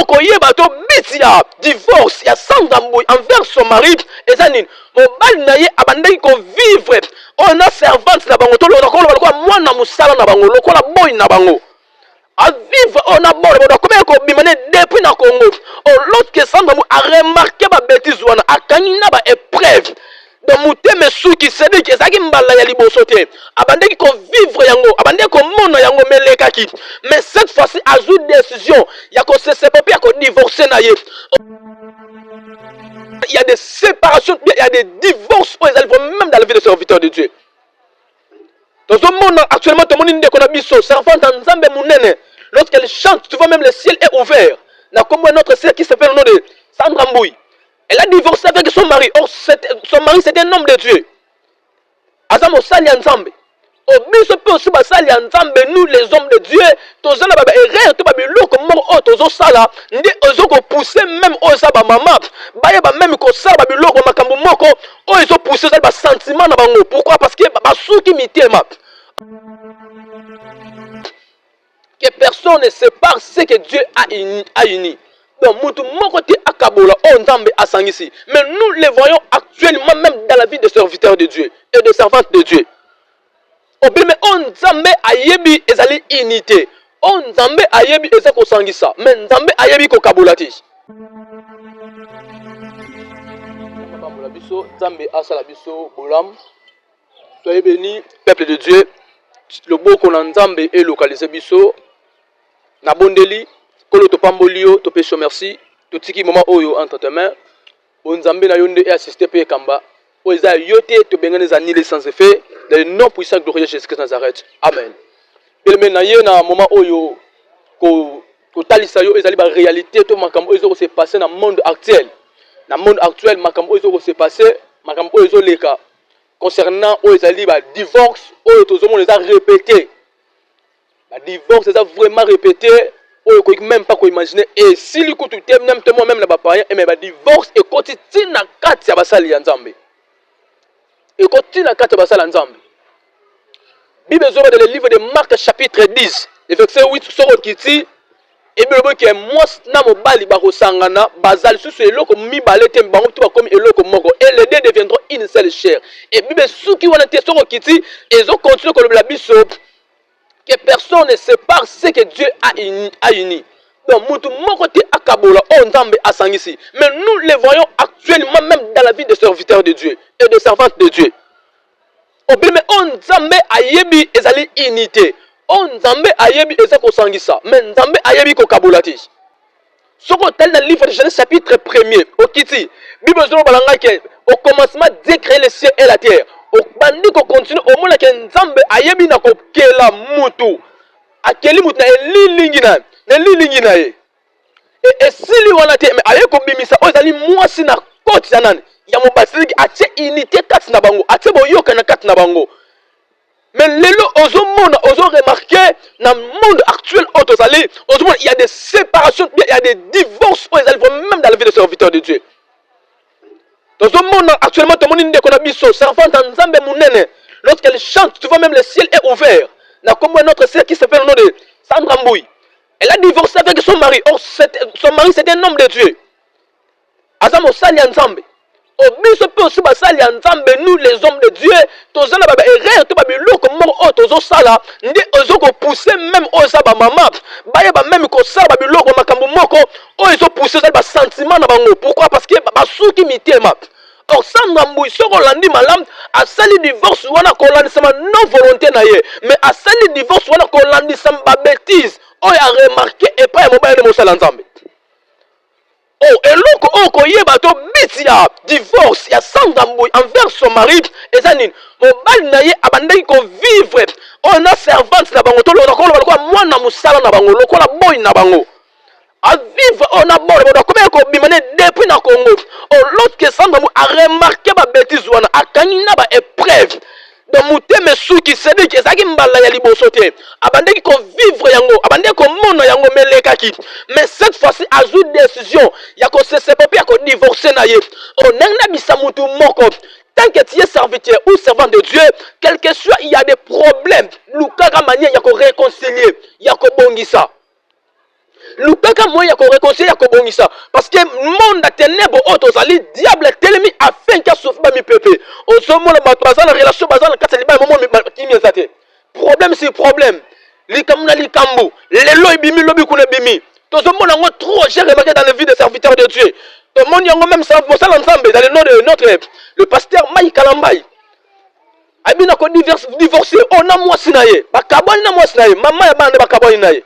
okoyeba to biti ya divorce ya Sandra Mbui envers son mari ezanine mobali na ye abandaki ko vivre on a servante na bango to lokola mwana musala na bango lokola boy na bango à vivre on a bon comment ko bimane depuis na Congo lorsque Sandra Mbui a remarqué ba bêtise wana akangina ba épreuve de muteme suki c'est que ezaki mbala ya liboso te abandaki ko vivre yango abandaki ko mona yango melekaki mais cette fois-ci a eu décision ya ko se séparer ya ko divorcer na ye. Il y a des séparations, il y a des divorces même dans la vie de serviteurs de Dieu. Dans ce monde actuellement tout le monde dit qu'on a biso servante en Nzambe munene lorsqu'elle chante tu vois même le ciel est ouvert. Na comme notre sœur qui s'appelle le nom de Sandra Mbui. Elle a divorcé avec son mari. Or, son mari, c'était un homme de Dieu. Azamo Sali Nzambe. Au biso peut aussi Sali Nzambe, nous les hommes de Dieu, tous les baba erreur, tout babi loko mort tous sala, ndi ozo ko pousser même oza ba mama, baye ba même ko sala babi loko makambo moko, ozo pousser ça ba sentiment na bango. Pourquoi? Parce que ba souki mitema. Que personne ne sépare ce que Dieu a uni. Donc, mais nous les voyons actuellement même dans la vie des serviteurs de Dieu et des servantes de Dieu. Mais on Nzambe ayebi ezali unité. On Nzambe ayebi ezako sangisa. Mais Nzambe ayebi ko kabulati. Nzambe asala biso bolam. Soyez bénis, peuple de Dieu. Le beau qu'on Nzambe est localisé biso. Na bondeli. Kolo to pambolio to peso merci to tiki moment oyo entre tes mains onzambe na yonde et assister pe kamba oza yote to bengane za nile sans effet dans le nom puissant glorieux Jésus Christ Nazareth amen. Belme na ye na moment oyo ko talisa yo ezali ba réalité to makambo oyo se passer na monde actuel makambo oyo se passer makambo oyo leka concernant oyo ezali ba divorce oyo tozo mon les a répété ba divorce ça vraiment répété. On ne peut même pas imaginer. Et si le coup tu t'aimes, même la bapaya, et même divorce, et continue na kati ya basali ya Nzambe. Et continue na kati ya basali ya Nzambe. Bible zoba dans le livre de Marc chapitre 10, le verset 8, soro kiti, et bien que moi na mobali bako sangana, bazali sous eloko mi balete bango tu comme eloko moko, et les deux deviendront une seule chair. Et Bible sous qui wana te soro kiti, et ils ont continué comme la biso. Que personne ne sépare ce que Dieu a uni. Donc, mutu mokote akabola on Nzambe asangisi. Mais nous les voyons actuellement même dans la vie des serviteurs de Dieu et des servantes de Dieu. Mais on Nzambe ayebi ezali unité. On Nzambe ayebi ezako sangisa. Mais Nzambe ayebi ko kabulati. Soko tel dans le livre de Genèse chapitre 1er. Au kiti, Bible zolo balanga ke au commencement Dieu créé les cieux et la terre. Bandi ko continue au monde ke Nzambe ayebi na ko kela mutu akeli mutu na lilingi na ye et sili wana te mais aye ko bimisa ozali mwasi na koti ya nani ya mobasili atie unité kati na bango atie boyoka na kati na bango mais lelo ozo remarquer dans le monde actuel il y a des séparations, il y a des divorces même dans la vie des serviteurs de Dieu. Dans ce monde actuellement, tout le monde dit qu'on a biso servante en Nzambe munene. Lorsqu'elle chante, tu vois même le ciel est ouvert. Là, comme notre sœur qui s'appelle le nom de Sandra Mbui. Elle a divorcé avec son mari. Or, son mari c'était un homme de Dieu. Azamo Sali Nzambe. Au biso peut aussi Sali Nzambe, nous les hommes de Dieu. Tous les baba erreur, tout babi loko mort tozo sala. Ndi ozo ko pousser même oza ba mama. Baye ba même ko sala babi loko makambo moko. Ozo pousser ça ba sentiment na bango. Pourquoi? Parce que ba souki mitema. Or Sandra Mbui soko landi malam a sali divorce wana ko landi sama non volonté na ye. Mais a sali divorce wana ko landi sama ba bêtise. On a remarqué et pas mobile de Moussa Nzambe. Oh, et l'autre, koyeba to biti ya divorce ya Sandra Mbui envers son mari et zanine. Mobile na ye abandaki ko vivre. On a servante na bango to lokola mwana musala na bango lokola boy na bango. À vivre on a bon comment ko bimane depuis na Congo. Oh, lorsque Sandra Mbui a remarqué ba bêtise wana akangina ba épreuve. De muteme suki c'est que ezaki mbala ya liboso te abandeki ko vivre yango abandeki ko mona yango melekaki mais cette fois-ci a eu décision ya ko se séparer ya ko divorcer na ye onengna bisa mutu moko tant que tu es serviteur ou servant de Dieu quel que soit il y a des problèmes lukaka manière ya ko réconcilier ya ko bongisa lukaka moyen ya koréconcilier ya kobongisa parce que monde ya ténèbre oyo tozali diable atelemi afin ke asouffri bamipepe ozomona bato baza na relation baza na kati ya libala momo kimi eza te problème sur problème likambo na likambo lelo ebimi lobi kuna ebimi tozomona yango trop j'ai remarqué dans la vie des serviteurs de Dieu tomoni yango même mosala nzambe dans le nom de notre le pasteur Mai Kalambai abina ko divorcer ona mwasi na ye bakabwani na mwasi na ye mama ya bande bakabwani na ye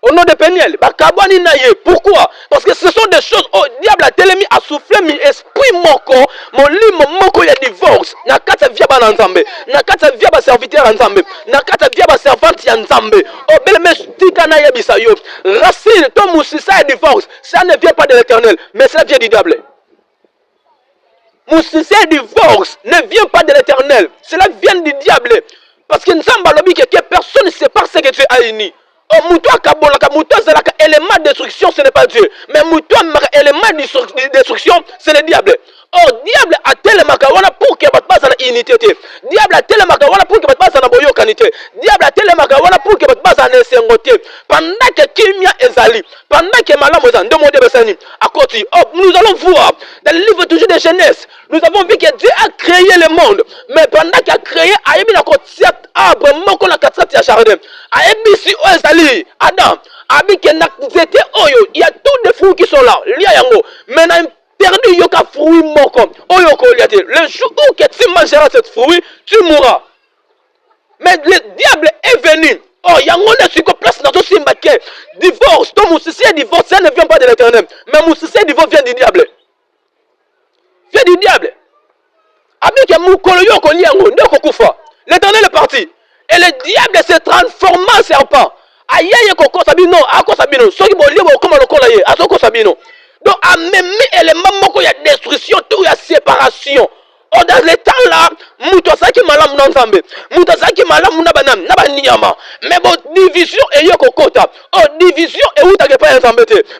au nom de Peniel bakabwani na ye pourquoi parce que ce sont des choses au diable a telemi a soufflé mi esprit moko molimo moko ya divorce na kati ya via bana nzambe na kati ya via ba serviteur nzambe na kati ya via ba servante ya nzambe o beleme stika na yebisa yo racine to musisa ya divorce ça ne vient pas de l'Éternel mais ça vient du diable. Mon divorce ne vient pas de l'Éternel. Cela vient du diable. Parce que nous sommes que personne ne sait pas ce que Dieu a uni. Oh, moutoua kabolaka, moutoua zalaka, élément de destruction, ce n'est pas Dieu. Mais moutoua élément de destruction, c'est le diable. Oh, diable a tellement kawana pour que votre base en unité. Diable a tellement kawana pour que votre base en boyo kanité. Diable a tellement kawana pour que votre base en essengoté. Pendant que Kimia ezali, pendant que Malam Ozan, demandez Bessani, à côté. Oh, nous allons voir dans le livre toujours de jeunesse. Nous avons vu que Dieu a créé le monde. Mais pendant qu'il a créé, Aïbi n'a qu'au arbre, moko na katsat ya jardin. Aïbi si Ozali, Adam, Aïbi qui n'a zété oyo, il y a tous des fruits qui sont là. Lia yango. Mais n'a perdu yoka fruit moko. Oyo ko liate. Le jour où que tu mangeras cette fruit, tu mourras. Mais le diable est venu. Oh, yango ne suko place na to simbake. Divorce, ton moussissé divorce, ça ne vient pas de l'Éternel. Mais moussissé divorce vient du diable. Vient du diable. Avec moukolo yoko liango, ndeko kufa. L'Éternel est parti. Et le diable s'est transformé en serpent. Aïe koko sabino, ako sabino. Soki bo liebo comme le kolaye, asoko sabino. Donc a même élément moko ya destruction, tout ya séparation. Oh, dans les temps là, moutosaki malam nanzambe, moutosaki malam nabanam, nabaniyama. Mais bon, division et yoko kota. Oh, division et où t'as pas un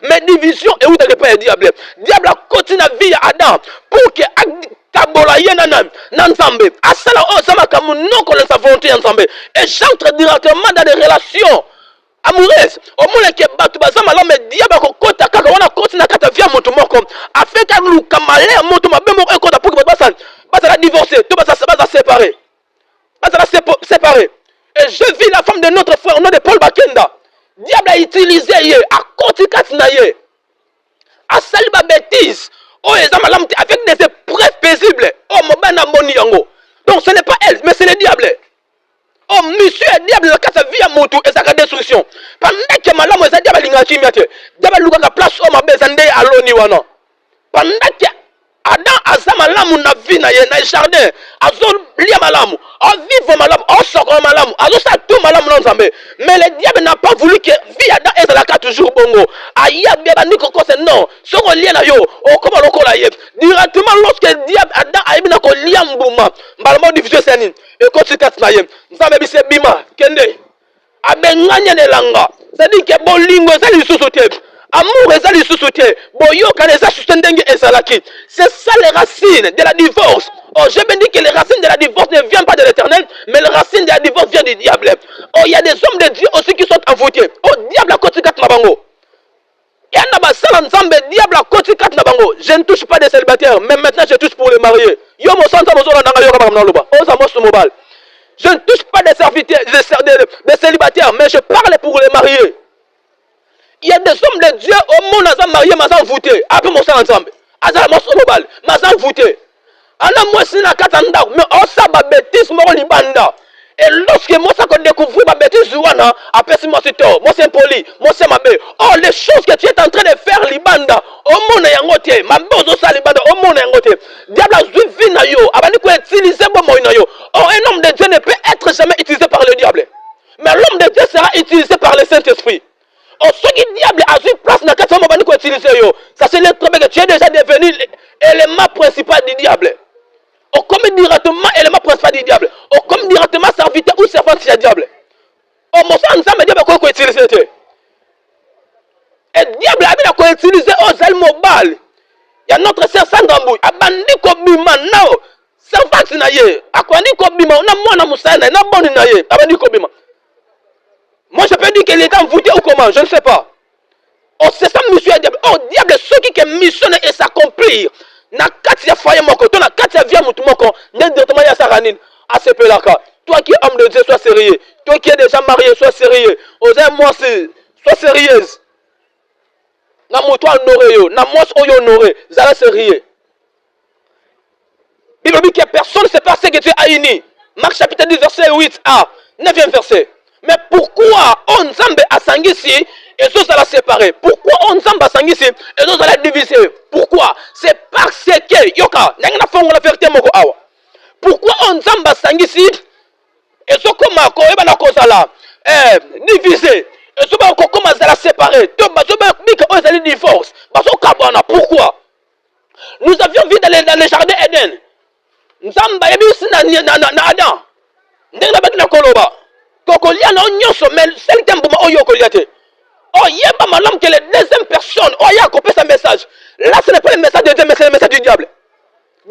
mais division et où t'as pas un diable. Diable a continué la vie à Adam pour que Kabola Yenanan, Nanzambe, Asala Osama Kamun, non qu'on sa volonté ensemble. Et j'entre directement dans des relations amoureuses. Au moins que Batoubaza Malam et Diable Kota Kaka, on a continué à Katavia Motomoko, afin qu'à nous Kamalé, Motoma, Bemo, et Kota pour que Bassan, Basala divorcé, tout Basa séparé. Basala séparé. Et je vis la femme de notre frère, au nom de Paul Bakenda. Diable a utilisé à Koti Katnaye, à Saliba bêtise. Oh, avec des épreuves paisibles. Oh, Mobana Moniango. Donc ce n'est pas elle, mais c'est le diable. Oh, monsieur le diable, la vie à Moutou et sa destruction. Pendant que Malam est diable, il y a diable Luka place au Mabezande à l'Oniwana. Pendant que Adam Azamalamu na vie na jardin, Azol lia malamu, a vivre malamu, a sokro malamu, a sa tout malamu non zambe. Mais le diable n'a pas voulu que vie Adam est la carte toujours bongo. Aya beba ni koko c'est non. Soko lia na yo, o comme loko la yeb. Directement lorsque le diable Adam a ebina ko lia mbuma, mbalmo division senin. Et quand tu kat na yeb, zambe bise bima, kende. Abenganya ne langa. C'est-à-dire que bolingo ça lui sous-soutien. Amour et ça lui sous-soutien. Boyo quand les assustendenge et salaki. C'est ça les racines de la divorce. Oh, je me dis que les racines de la divorce ne viennent pas de l'Éternel, mais les racines de la divorce viennent du diable. Oh, il y a des hommes de Dieu aussi qui sont envoûtés. Oh, diable à côté 4 nabango. Il y en a pas ça ensemble, diable à côté 4 nabango. Je ne touche pas des célibataires, mais maintenant je touche pour les mariés. Yo mo santa mo zona nanga yo ka ba loba. Oh, ça mo sur mobile. Je ne touche pas des serviteurs, des célibataires, mais je parle pour les mariés. Il y a des hommes de Dieu au monde qui sont mariés, mais sont voûtés. Après, mon sang ensemble. Azala mon mobile, mais sont voûtés. Alors, moi, c'est la katanda, mais on s'est ma bêtise, mon libanda. Et lorsque moi, ça qu'on découvre ma bêtise, après, c'est moi, c'est toi, moi, c'est poli, moi, c'est ma bête. Oh, les choses que tu es en train de faire, libanda, au monde est en côté, ma bête aussi, libanda, au monde est en côté. Diable a vu na yo, abani ko utiliser bon moyen yo. Oh, un homme de Dieu ne peut être jamais utilisé par le diable. Mais l'homme de Dieu sera utilisé par le Saint-Esprit. Oh, ce qui diable a une place dans 4 moments qu'on utilise, ça c'est l'être que tu es déjà devenu l'élément principal du diable. Oh, comme directement élément principal du diable. Oh, comme directement serviteur ou servante du diable. Oh, mon sang, ça me dit qu'on utilise. Et le diable a bien qu'on utilise aux ailes mobile. Il y a notre sœur Sandambou. Abandi Kobima, non. Servante naye. Akwandi Kobima, on a moins de moussana, on a bon naye. Abandi Kobima. Moi, je peux dire qu'il est envoûté ou comment, je ne sais pas. Oh, c'est ça mission ya diable. Oh, diable, ceux qui mission et s'accomplir. Na kati ya foyer moko, to na kati ya vie mutu moko, n'est directement ya saranine. À ce peu là. Toi qui es homme de Dieu, sois sérieux. Toi qui es déjà marié, sois sérieux. Osez moi aussi, sois sérieuse. Na moto honoré yo, na moi oyo honoré, zala sérieux. Bible dit que personne ne sait pas ce que tu as uni. Marc chapitre 10 verset 8a, 9e verset. Mais pourquoi on Nzambe a sangisi et ceux ça la séparer? Pourquoi on Nzambe a sangisi et ceux ça la diviser? Pourquoi? C'est parce que yoka, n'engana fongo la vérité moko awa. Pourquoi on Nzambe a sangisi et ceux comme ko eba na kozala diviser et ceux comme ça la séparer? Donc bazo ba bika on ça divorce. Bazo kabana pourquoi? Nous avions vu dans le jardin Éden. Nzamba yebi sina na Adam. Ndenge ba na koloba. Kokolia na nyonso mais celle qui mbuma oyo koliate. Oh yeba malam que les deuxième personne oh ya copier sa message. Là ce n'est pas le message de Dieu mais c'est le message du diable.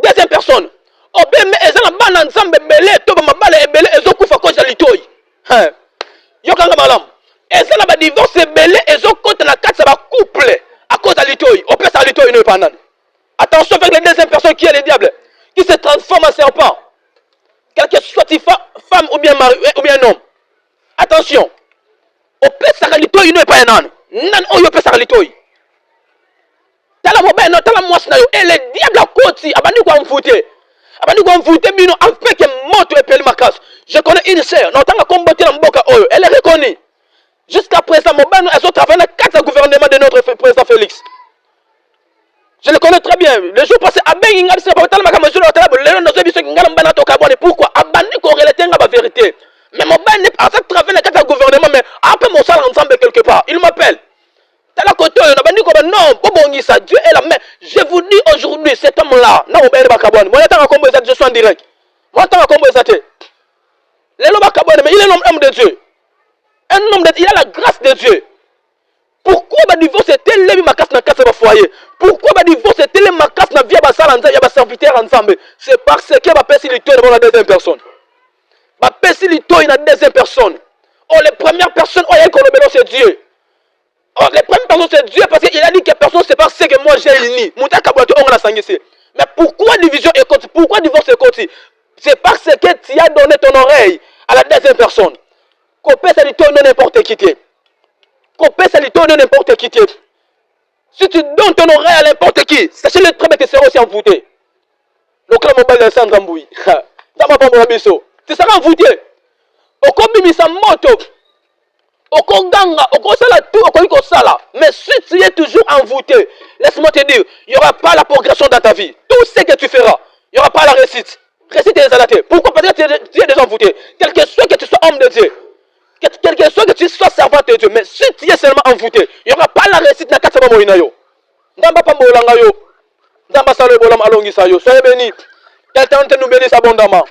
Deuxième personne. Oh ben mais ezana bana nzambe belé to ba mabala ebele ezokufa ko jalitoyi. Hein. Yokanga malam. Ezana ba divorce belé ezokota na kati ba couple à cause de litoyi. On peut ça litoyi ne pas nan. Attention avec les deuxième personne qui est le diable. Qui se transforme en serpent. Quel que soit femme ou bien mari ou bien homme. Attention. Au peut saralito il n'est pas un âne. Nan oyo peut saralito. Tala moba non tala moi na yo et le diable a côté abandi ko mfouté. Abandi ko mfouté bino afin que moto epeli makas. Je connais une sœur, non tanga combattre na mboka oyo. Elle est reconnue. Jusqu'à présent moba nous elles ont travaillé dans 4 gouvernements de notre président Félix. Je le connais très bien. Le jour passé, Abengi ngali se pas tellement comme je le table. Le nom de biso ngala mbana to kabone. Pourquoi? Abandi ko relater nga ba vérité. Mais mon ban n'est pas travailler dans quatre gouvernements mais après mon salle ensemble quelque part. Il m'appelle. T'as la côté on abandi ko non, bobongi ça Dieu est la main. Je vous dis aujourd'hui cet homme là, na mo ba kabone. Moi tant combo ça je suis en direct. Moi tant combo ça te. Le lo ba kabone mais il est l'homme de Dieu. Un homme de Dieu, il a la grâce de Dieu. Pourquoi le divorce est tel ma casse dans le foyer? Pourquoi le divorce est tel ma casse dans la salle et serviteur ensemble? C'est parce que va faciliter devant la deuxième personne. Va faciliter une deuxième personne. Oh, les premières personnes, oh, c'est Dieu. Oh, les premières personnes, c'est Dieu parce qu'il a dit que personne ne sait pas ce que moi j'ai uni. Mais pourquoi division est côté? Pourquoi divorce est côté? C'est parce que tu as donné ton oreille à la deuxième personne. Qu'on peut se dire n'importe qui. Qu'on peut se dire n'importe qui. Si tu donnes ton oreille à n'importe qui, sachez-le très bien que tu seras aussi envoûté. Le clan mobile de Sandra Mboui. Tu seras envoûté. Oko bimisa moto. Oko ganga. Oko sala tout. Oko sala. Mais si tu es toujours envoûté, laisse-moi te dire, il n'y aura pas la progression dans ta vie. Tout ce que tu feras, il n'y aura pas la réussite. Réussite est désalatée. Pourquoi? Parce que tu es déjà envoûté. Quel que soit que tu sois homme de Dieu. Quel que soit que tu sois servant de Dieu, mais si tu es seulement envoûté, il n'y aura pas la réussite dans quatre mois. Ndamba pambolanga yo. Ndamba sale bolam alongisa yo. Soyez bénis. Quelqu'un nous bénisse abondamment.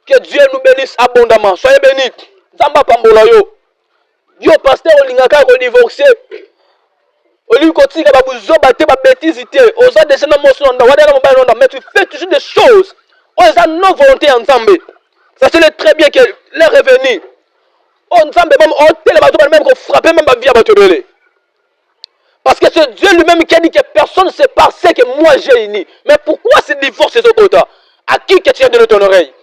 Que Dieu nous bénisse abondamment. Soyez bénis. Ndamba pambola yo. Yo pasteur olingaka ko divorcer. Oli ko tika ba buzo ba te ba bêtise te. Oza déjà na moso nda wadana mobile nda mais tu fais toujours des choses. Oza non volonté ensemble. Ça c'est très bien que les revenus. On Nzambe même on télé bato même qu'on frapper même ba vie à bato belé. Parce que c'est Dieu lui-même qui a dit que personne ne sait pas ce que moi j'ai uni. Mais pourquoi ce divorce c'est ce côté? À qui que tu as donné ton oreille?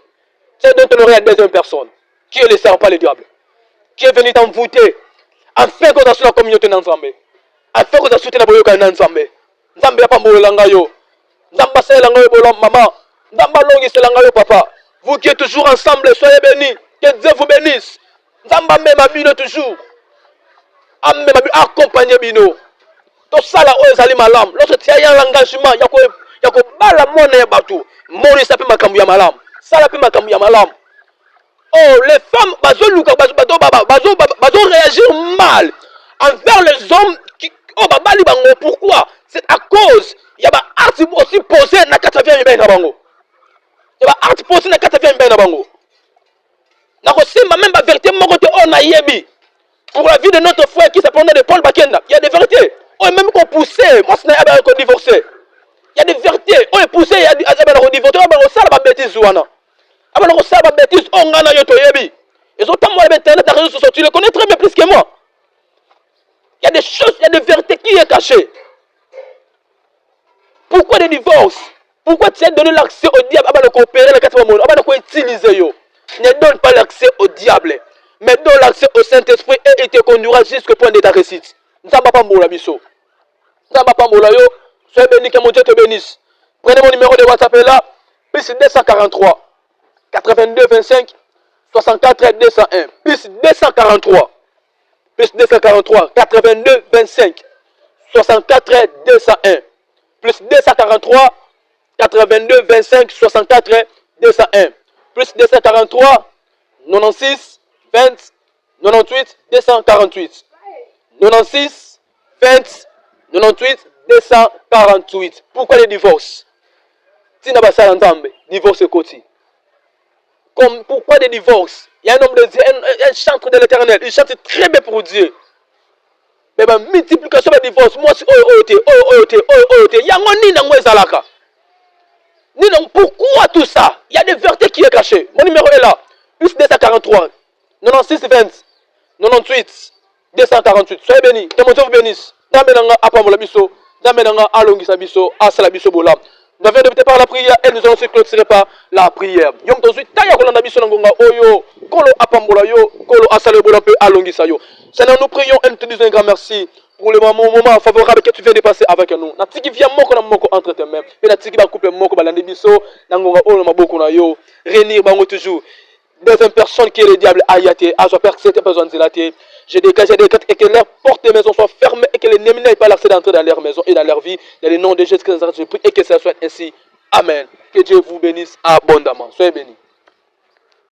Tu as donné ton oreille à deuxième personne. Qui est le serpent, le diable? Qui est venu t'envoûter afin qu'on assure la communauté ensemble. Afin qu'on assure la boyoka ensemble. Nzambe ya pambo langa yo. Nzamba se langa yo bolom maman. Nzamba longi se langa yo papa. Vous qui êtes toujours ensemble, soyez bénis. Que Dieu vous bénisse. Nzamba même bino toujours. Amen accompagner bino. To sala o ezali malam. Lorsque tu as un engagement, yako bala mona ya batu. Moni sa pe makambu ya malam. Sala pe makambu ya malam. Oh, les femmes bazo réagir mal envers les hommes qui oh babali bango. Pourquoi? C'est à cause il y a ba art aussi posé na katavia mbe na bango. Il y a ba art posé na katavia mbe na bango. Na ko simba même ba vérité moko te on a yebi. Pour la vie de notre frère qui s'appelait de Paul Bakenda, il y a des vérités. On est même qu'on poussé, moi c'est n'a pas divorcé. Il y a des vérités, on est poussé, il y a des divorcé, on a ça la bêtise ouana. On a ça la bêtise, on a yoto yebi. Ils ont tant moi l'internet, la réseau social, tu le connais très bien plus que moi. Il y a des choses, il y a des vérités qui est cachée. Pourquoi des divorces? Pourquoi tu as donné l'accès au diable? Avant de coopérer, avant de utiliser. Ne donne pas l'accès au diable. Mais donne l'accès au Saint-Esprit et il te conduira jusqu'au point de ta réussite. Nous n'avons pas moula biso. Nous n'avons pas moula yo. Soyez béni, que mon Dieu te bénisse. Prenez mon numéro de WhatsApp là. Plus 243 82 25 64 201. Plus 243 82 25 64 201. Plus 243 82 25 64 201. Plus 243 96 20 98 248. 96 20 98 248. Pourquoi les divorces? Si n'a pas ça l'entendre, divorce côté. Comme pourquoi des divorces? Il y a un homme de Dieu, un chantre de l'éternel, il chante très bien pour Dieu. Mais la multiplication des divorces, moi c'est pourquoi tout ça? Il y a des vérités qui est cachée. Mon numéro est là. Plus 243 96 20 98 248. Soyez bénis. Que mon Dieu vous bénisse. Nous avons débuté par la prière et nous allons se clôturer par la prière. Yom tozu taya kolanda biso ngonga oyo kolo apambola yo kolo asale bola pe alongisa yo. Seigneur, nous prions et nous te disons un grand merci pour le moment favorable que tu viens de passer avec nous. Na tiki via moko na moko entre tes mains. Et na tiki ba couple moko balande biso na ngonga oyo maboko na yo. Réunir bango toujours. Deuxième personne qui est le diable ayaté, à sa personne besoin de dilater. Je dégage et que leurs portes des maisons soient fermées et que les ennemis n'aient pas l'accès d'entrer dans leur maison et dans leur vie. Dans le nom de Jésus Christ, je prie et que ça soit ainsi. Amen. Que Dieu vous bénisse abondamment. Soyez bénis.